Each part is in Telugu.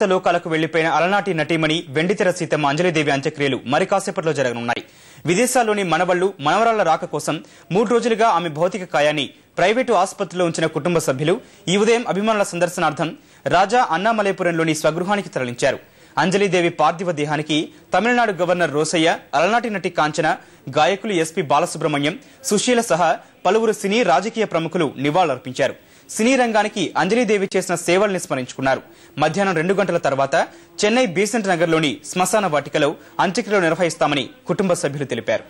లోకాలకు వెళ్లిపోయిన అలనాటి నటీమణి వెండితెర సీతమ్మ అంజలిదేవి అంత్యక్రియలు మరి కాసేపట్లో జరగనున్నాయి. విదేశాల్లోని మనవళ్లు మనవరాళ్ల రాక కోసం 3 రోజులుగా ఆమె భౌతిక కాయాన్ని ప్రైవేటు ఆసుపత్రిలో ఉంచిన కుటుంబ సభ్యులు ఈ ఉదయం అభిమానుల సందర్శనార్థం రాజా అన్నామలైపురంలోని స్వగృహానికి తరలించారు. అంజలిదేవి పార్థివ దేహానికి తమిళనాడు గవర్నర్ రోసయ్య, అలనాటి నటి కాంచన, గాయకులు ఎస్పీ బాలసుబ్రహ్మణ్యం, సుశీల సహా పలువురు సినీ రాజకీయ ప్రముఖులు నివాళులర్పించారు. సినీ రంగానికి అంజలిదేవి చేసిన సేవల్ని స్మరించుకున్నారు. మధ్యాహ్నం 2 గంటల తర్వాత చెన్నై బీసెంట్ నగర్లోని శ్మశాన వాటికలో అంత్యక్రియలు నిర్వహిస్తామని కుటుంబ సభ్యులు తెలిపారు.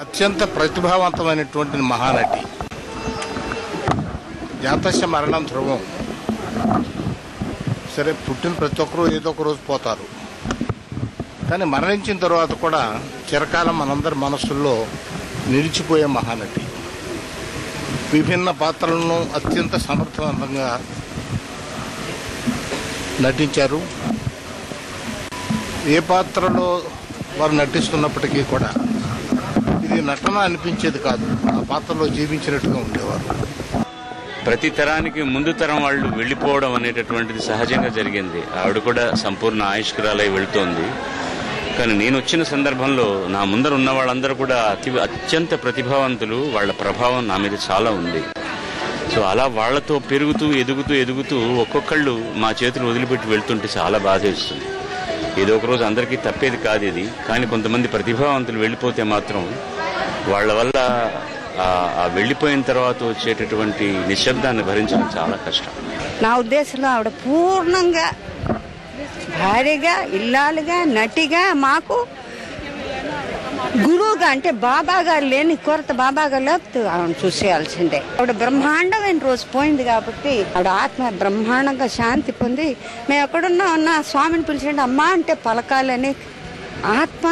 అత్యంత ప్రతిభావంతమైనటువంటి మహానటి. జాతస్య మరణం ధ్రువం. సరే, పుట్టిన ప్రతి ఒక్కరూ ఏదో ఒక రోజు పోతారు, కానీ మరణించిన తర్వాత కూడా చిరకాలం మనందరి మనస్సుల్లో నిలిచిపోయే మహానటి. విభిన్న పాత్రలను అత్యంత సమర్థవంతంగా నటించారు. ఏ పాత్రలో వారు నటిస్తున్నప్పటికీ కూడా ఇది నటన అనిపించేది కాదు, ఆ పాత్రలో జీవించినట్టుగా ఉండేవారు. ప్రతి తరానికి ముందు తరం వాళ్ళు వెళ్లిపోవడం అనేటటువంటిది సహజంగా జరిగింది. ఆవిడ కూడా సంపూర్ణ ఆయుష్కురాలై వెళుతోంది. కానీ నేను వచ్చిన సందర్భంలో నా ముందర ఉన్న వాళ్ళందరూ కూడా అత్యంత ప్రతిభావంతులు. వాళ్ళ ప్రభావం నా మీద చాలా ఉంది. సో అలా వాళ్లతో పెరుగుతూ ఎదుగుతూ ఒక్కొక్కళ్ళు మా చేతులు వదిలిపెట్టి వెళ్తుంటే చాలా బాధేస్తుంది. ఏదో ఒక రోజు అందరికీ తప్పేది కాదు ఇది. కానీ కొంతమంది ప్రతిభావంతులు వెళ్లిపోతే మాత్రం వాళ్ళ వల్ల ఆ వెళ్లిపోయిన తర్వాత వచ్చేటటువంటి నిశ్శబ్దాన్ని భరించడం చాలా కష్టం. నా ఉద్దేశంలో ఆవిడ పూర్ణంగా భార్యగా, ఇల్లాలుగా, నటిగా, మాకు గురువుగా, అంటే బాబాగా లేని కొరత బాబాగా లేకపోతే ఆవిడ చూసేయాల్సిందే. ఆవిడ బ్రహ్మాండమైన రోజు పోయింది కాబట్టి ఆవిడ ఆత్మ బ్రహ్మాండంగా శాంతి పొంది మేము ఎక్కడున్నా స్వామిని పిలిచండి అమ్మా అంటే పలకాలని ఆత్మ